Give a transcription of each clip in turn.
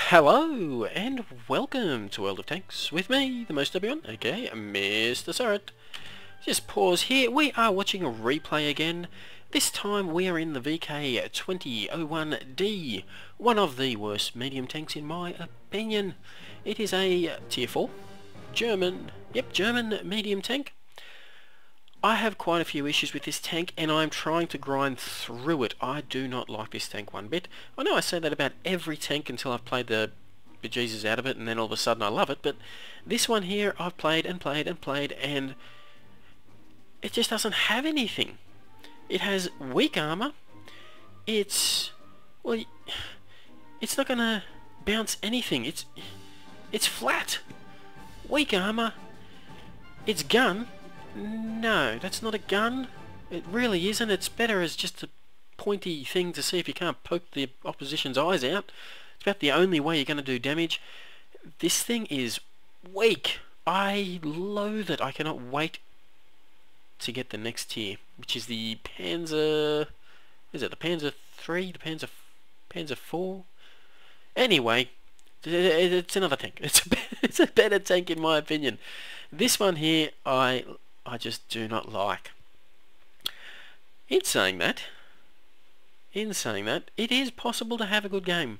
Hello and welcome to World of Tanks with me, the most W1, aka MrSuryt. Just pause here, we are watching a replay again. This time we are in the VK2001D, one of the worst medium tanks in my opinion. It is a tier 4, German medium tank. I have quite a few issues with this tank and I'm trying to grind through it. I do not like this tank one bit. I know I say that about every tank until I've played the bejesus out of it and then all of a sudden I love it, but this one here I've played and it just doesn't have anything. It has weak armor. It's not gonna bounce anything. It's flat. Weak armor. Its gun. No, that's not a gun. It really isn't. It's better as just a pointy thing to see if you can't poke the opposition's eyes out. It's about the only way you're going to do damage. This thing is weak. I loathe it. I cannot wait to get the next tier, which is the Panzer... Is it the Panzer 3? The Panzer 4? Anyway, it's another tank. It's a better tank in my opinion. This one here, I just do not like. In saying that, it is possible to have a good game.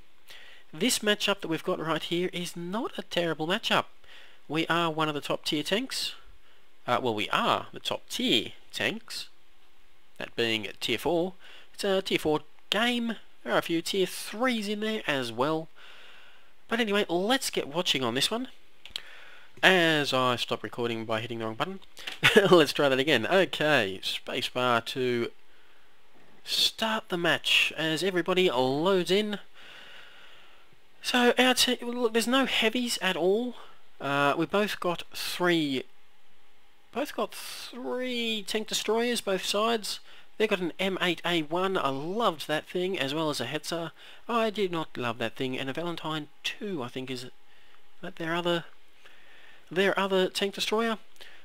This matchup that we've got right here is not a terrible matchup. We are one of the top tier tanks. Well, we are the top tier tanks. That being tier 4. It's a tier 4 game. There are a few tier 3s in there as well. But anyway, let's get watching on this one. As I stop recording by hitting the wrong button. Let's try that again. Okay, spacebar to start the match as everybody loads in. So look, there's no heavies at all. We both got three tank destroyers, both sides. They got an M8A1. I loved that thing, as well as a Hetzer. I did not love that thing, and a Valentine 2, I think, is that their other tank destroyer.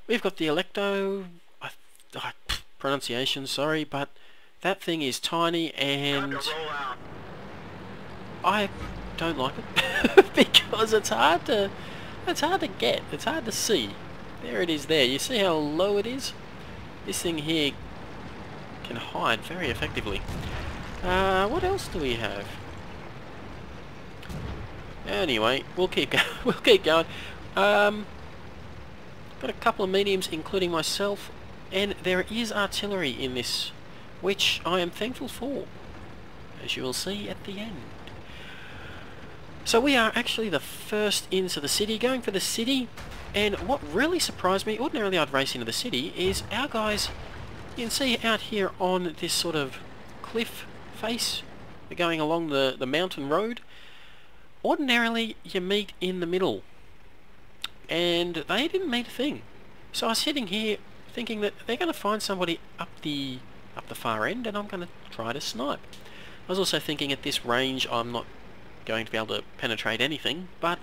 We've got the Electo, pronunciation, sorry, but that thing is tiny and I don't like it because it's hard to get, it's hard to see. There it is there. You see how low it is? This thing here can hide very effectively. What else do we have? Anyway, we'll keep going. We'll keep going. Got a couple of mediums, including myself, and there is artillery in this, which I am thankful for, as you will see at the end. So we are actually the first into the city, going for the city, and what really surprised me, ordinarily I'd race into the city, is our guys, you can see out here on this sort of cliff face, they're going along the mountain road. Ordinarily you meet in the middle, and they didn't meet a thing. So I was sitting here thinking that they're going to find somebody up the far end and I'm going to try to snipe. I was also thinking at this range I'm not going to be able to penetrate anything, but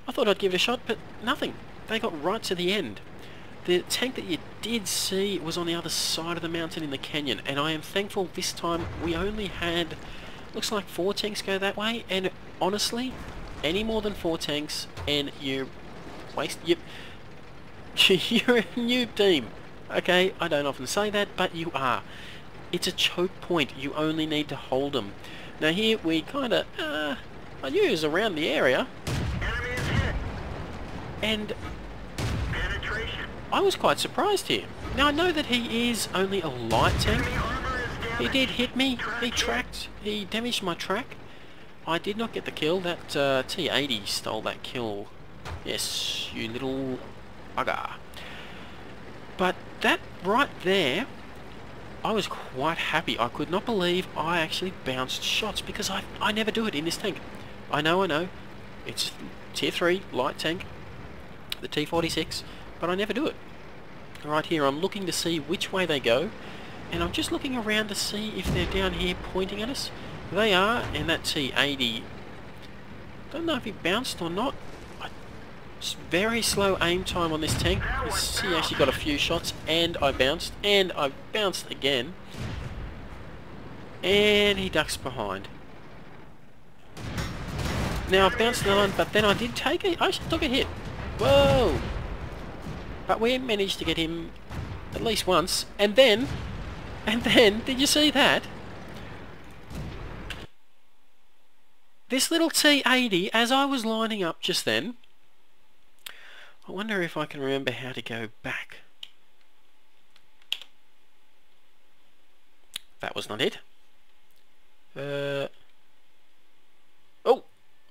I thought I'd give it a shot, but nothing. They got right to the end. The tank that you did see was on the other side of the mountain in the canyon, and I am thankful this time we only had, looks like 4 tanks go that way, and honestly, any more than 4 tanks and you're a noob team. Okay, I don't often say that, but you are. It's a choke point. You only need to hold them. Now here we kind of, I knew he was around the area, and I was quite surprised here. Now I know that he is only a light tank. He did hit me. He damaged my track. I did not get the kill. That T80 stole that kill. Yes, you little bugger. But that right there, I was quite happy. I could not believe I actually bounced shots, because I never do it in this tank. I know. It's tier 3 light tank, the T46, but I never do it. Right here I'm looking to see which way they go, and I'm just looking around to see if they're down here pointing at us. They are, and that T80, don't know if he bounced or not. It's very slow aim time on this tank. He actually got a few shots, and I bounced again, and he ducks behind. Now I've bounced the line, but then I did take it. I actually took a hit. Whoa! But we managed to get him at least once. And then, did you see that? This little T80, as I was lining up just then, I wonder if I can remember how to go back. That was not it. Oh!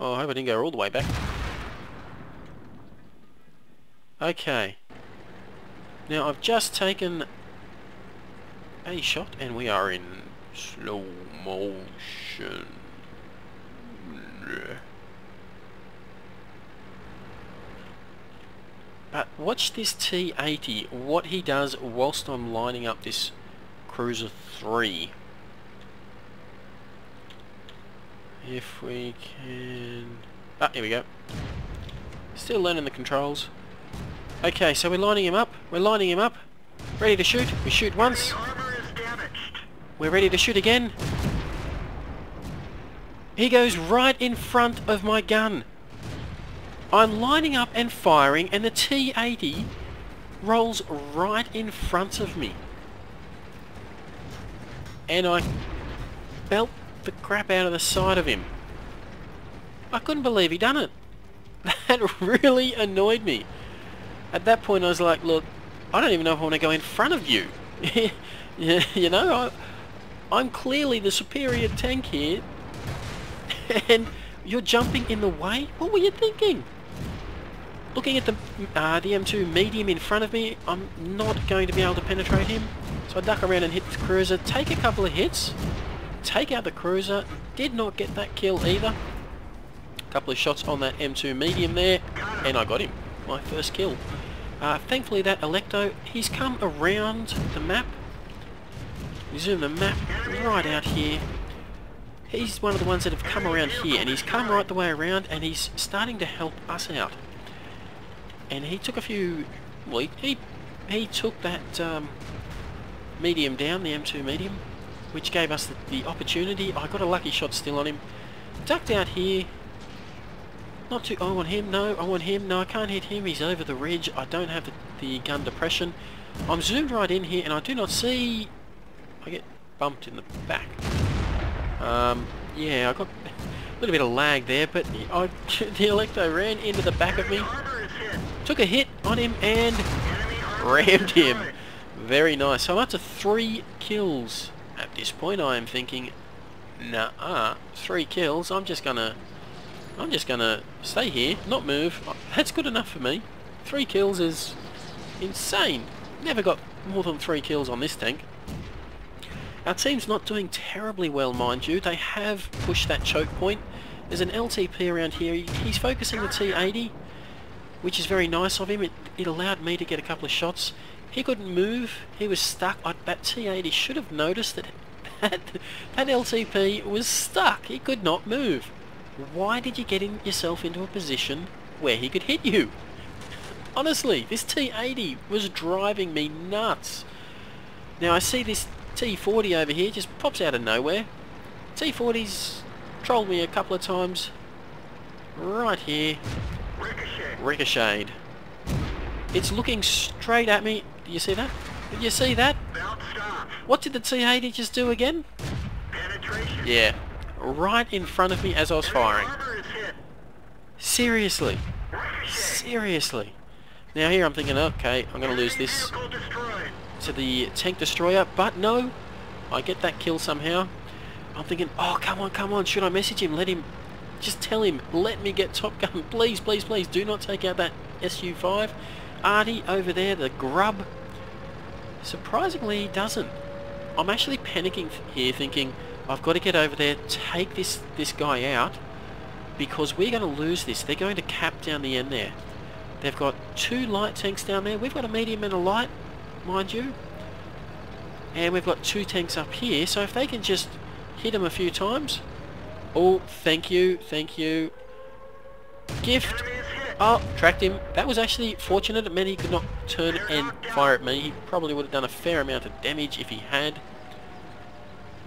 Oh, I hope I didn't go all the way back. Okay. Now I've just taken a shot and we are in slow motion. But watch this T80, what he does whilst I'm lining up this Cruiser 3. If we can... Ah, here we go. Still learning the controls. Okay, so we're lining him up. We're lining him up. Ready to shoot. We shoot once. We're ready to shoot again. He goes right in front of my gun. I'm lining up and firing and the T80 rolls right in front of me. And I belt the crap out of the side of him. I couldn't believe he done it. That really annoyed me. At that point I was like, look, I don't even know if I want to go in front of you. You know, I'm clearly the superior tank here. And you're jumping in the way? What were you thinking? Looking at the M2 medium in front of me, I'm not going to be able to penetrate him. So I duck around and hit the cruiser, take a couple of hits, take out the cruiser, did not get that kill either. A couple of shots on that M2 medium there, and I got him. My first kill. Thankfully that Electo, he's come around the map. We zoom the map right out here. He's one of the ones that have come around here, and he's come right the way around, and he's starting to help us out. And he took a few... Well, he took that medium down, the M2 medium, which gave us the opportunity. I got a lucky shot still on him. Ducked out here. Not too... I want him. No, I want him. No, I can't hit him. He's over the ridge. I don't have the gun depression. I'm zoomed right in here, and I do not see... I get bumped in the back. Yeah, I got a little bit of lag there, but the Electo ran into the back of me, took a hit on him and rammed him. Very nice. So I'm up to 3 kills at this point. I am thinking, nah, 3 kills. I'm just gonna stay here, not move. That's good enough for me. 3 kills is insane. Never got more than 3 kills on this tank. Our team's not doing terribly well, mind you. They have pushed that choke point. There's an LTP around here. He's focusing the T80, which is very nice of him. It allowed me to get a couple of shots. He couldn't move. He was stuck. That T80 should have noticed that LTP was stuck. He could not move. Why did you get yourself into a position where he could hit you? Honestly, this T80 was driving me nuts. Now I see this T40 over here just pops out of nowhere. T40's trolled me a couple of times. Right here. Ricocheted. It's looking straight at me. Do you see that? Did you see that? What did the T80 just do again? Yeah. Right in front of me as I was firing. Seriously. Seriously. Now here I'm thinking, okay, I'm going to lose this to the tank destroyer, but no, I get that kill somehow. I'm thinking, oh, come on, should I message him? Let him, just tell him, let me get Top Gun, please, please, please, do not take out that SU-5. Artie over there, the grub, surprisingly he doesn't. I'm actually panicking here thinking, I've got to get over there, take this guy out, because we're going to lose this. They're going to cap down the end there. They've got 2 light tanks down there, we've got a medium and a light, mind you, and we've got 2 tanks up here, so if they can just hit him a few times. Oh, thank you, gift. Oh, tracked him. That was actually fortunate. It meant he could not turn and fire at me. He probably would have done a fair amount of damage if he had.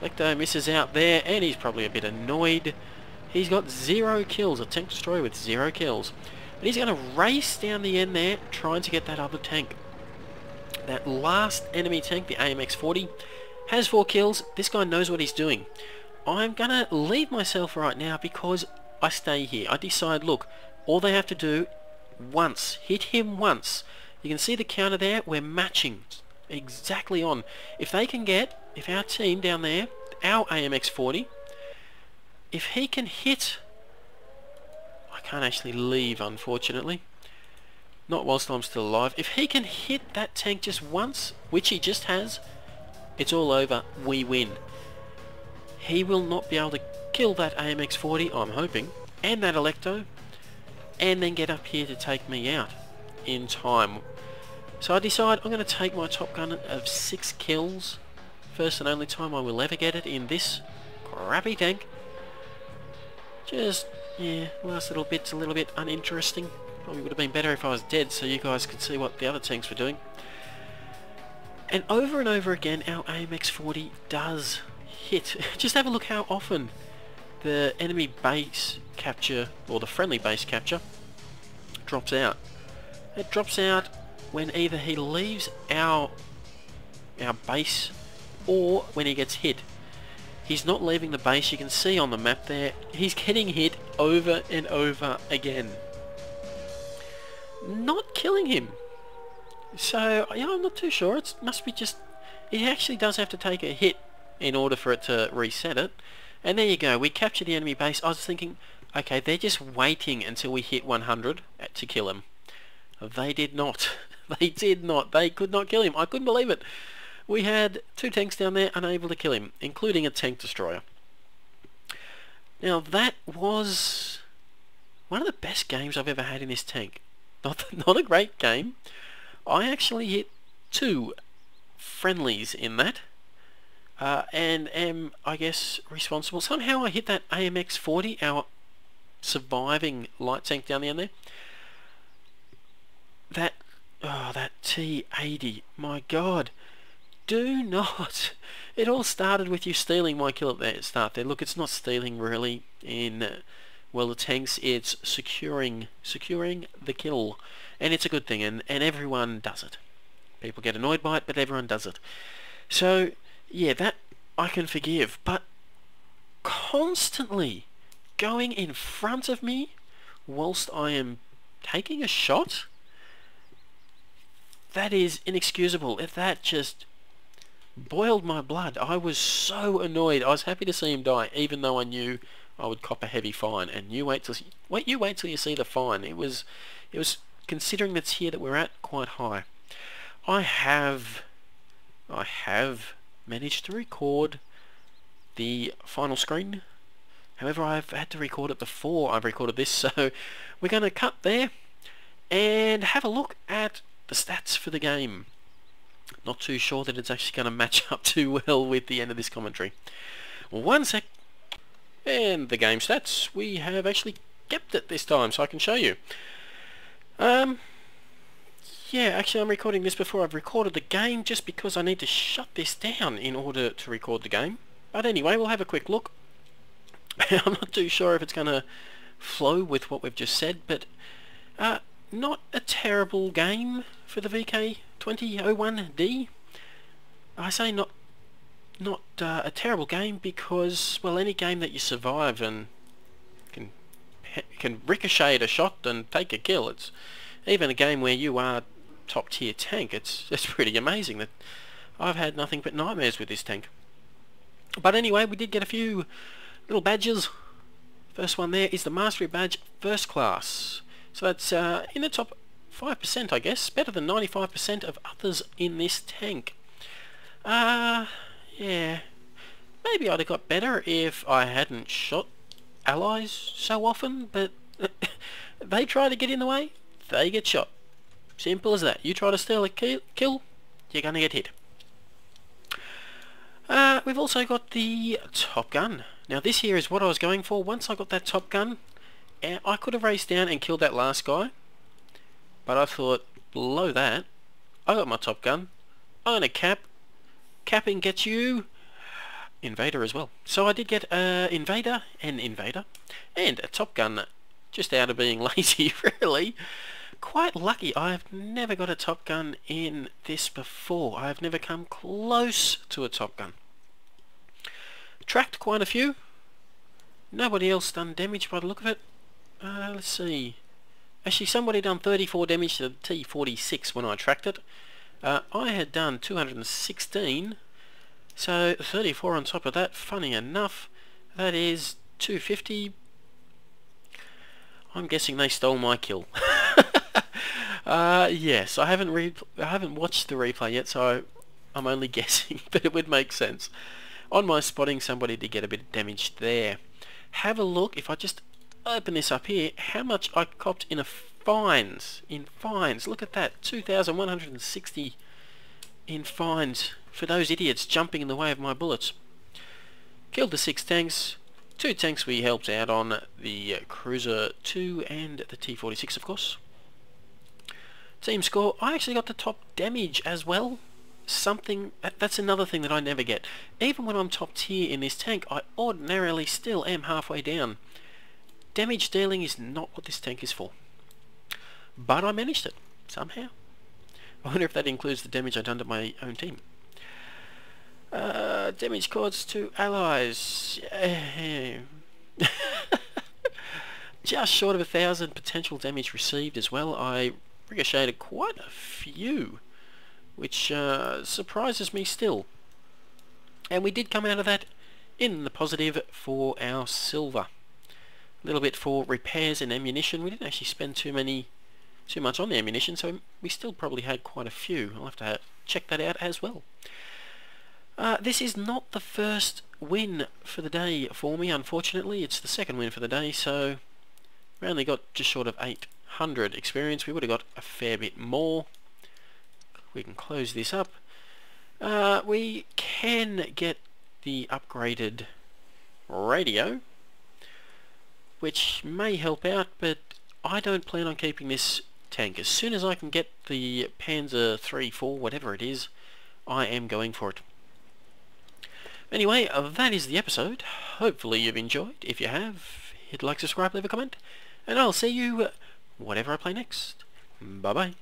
Lecto misses out there, and he's probably a bit annoyed. He's got 0 kills, a tank destroyer with 0 kills. And he's going to race down the end there, trying to get that other tank. That last enemy tank, the AMD AX800, has 4 kills. This guy knows what he's doing. I'm going to leave myself right now because I stay here. I decide, look, all they have to do once, hit him once. You can see the counter there, we're matching exactly on. If they can get, if our team down there, our AMD AX800, if he can hit, I can't actually leave unfortunately, not whilst I'm still alive. If he can hit that tank just once, which he just has, it's all over, we win. He will not be able to kill that AMD AX800, I'm hoping, and that Electo, and then get up here to take me out in time. So I decide I'm going to take my Top Gun of 6 kills, first and only time I will ever get it in this crappy tank. Just, yeah, last little bit's a little bit uninteresting. Probably would have been better if I was dead so you guys could see what the other tanks were doing. And over again our AMD AX800 does hit. Just have a look how often the enemy base capture, or the friendly base capture, drops out. It drops out when either he leaves our base or when he gets hit. He's not leaving the base, you can see on the map there, he's getting hit over and over again. Not killing him. So, yeah, I'm not too sure, it must be just, he actually does have to take a hit in order for it to reset it. And there you go, we captured the enemy base. I was thinking, okay, they're just waiting until we hit 100 to kill him. They did not. They did not. They could not kill him. I couldn't believe it. We had 2 tanks down there unable to kill him, including a tank destroyer. Now that was one of the best games I've ever had in this tank. Not a great game. I actually hit 2 friendlies in that. And am, I guess, responsible. Somehow I hit that AMD AX800, our surviving light tank down the end there. That T80, my god. Do not. It all started with you stealing my kill at the start there. Look, it's not stealing really in, well, the tanks, it's securing the kill. And it's a good thing, and everyone does it. People get annoyed by it, but everyone does it. So, yeah, that I can forgive, but constantly going in front of me whilst I am taking a shot, that is inexcusable. If that just boiled my blood. I was so annoyed. I was happy to see him die, even though I knew I would cop a heavy fine. And you wait till you see the fine. It was considering the tier that we're at, quite high. I have managed to record the final screen. However, I've had to record it before I've recorded this, so we're going to cut there and have a look at the stats for the game. Not too sure that it's actually going to match up too well with the end of this commentary. One sec. And the game stats, we have actually kept it this time, so I can show you. Yeah, actually I'm recording this before I've recorded the game, just because I need to shut this down in order to record the game. But anyway, we'll have a quick look. I'm not too sure if it's going to flow with what we've just said, but not a terrible game for the VK2001D. I say not a terrible game because, well, any game that you survive and can ricochet a shot and take a kill, it's even a game where you are top tier tank, it's pretty amazing. That I've had nothing but nightmares with this tank. But anyway, we did get a few little badges. First one there is the Mastery Badge First Class. So that's in the top 5%, I guess. Better than 95% of others in this tank. Yeah. Maybe I'd have got better if I hadn't shot allies so often, but they try to get in the way, they get shot. Simple as that. You try to steal a kill, you're gonna get hit. We've also got the Top Gun. Now this here is what I was going for. Once I got that Top Gun, I could have raced down and killed that last guy, but I thought, below that, I got my Top Gun, I'm gonna capping gets you Invader as well. So I did get Invader, and a Top Gun, just out of being lazy, really. Quite lucky. I've never got a Top Gun in this before. I've never come close to a Top Gun. Tracked quite a few. Nobody else done damage by the look of it. Let's see. Actually, somebody done 34 damage to the T-46 when I tracked it. I had done 216, so 34 on top of that. Funny enough, that is 250. I'm guessing they stole my kill. Yes, I haven't watched the replay yet, so I'm only guessing, but it would make sense. On my spotting, somebody did get a bit of damage there. Have a look, if I just open this up here, how much I copped in fines. Look at that, 2,160 in fines for those idiots jumping in the way of my bullets. Killed the 6 tanks. 2 tanks we helped out on, the Cruiser 2 and the T-46, of course. Team score, I actually got the top damage as well. That's another thing that I never get. Even when I'm top tier in this tank, I ordinarily still am halfway down. Damage dealing is not what this tank is for. But I managed it, somehow. I wonder if that includes the damage I've done to my own team. Damage caused to allies. Just short of 1,000 potential damage received as well. I ricocheted quite a few, which surprises me still. And we did come out of that in the positive for our silver. A little bit for repairs and ammunition. We didn't actually spend too much on the ammunition, so we still probably had quite a few. I'll have to check that out as well. This is not the first win for the day for me, unfortunately. It's the second win for the day, so we only got just short of 800 experience. We would have got a fair bit more. We can close this up. We can get the upgraded radio, which may help out, but I don't plan on keeping this tank. As soon as I can get the Panzer 3, 4, whatever it is, I am going for it. Anyway, that is the episode. Hopefully you've enjoyed. If you have, hit like, subscribe, leave a comment, and I'll see you whatever I play next. Bye bye.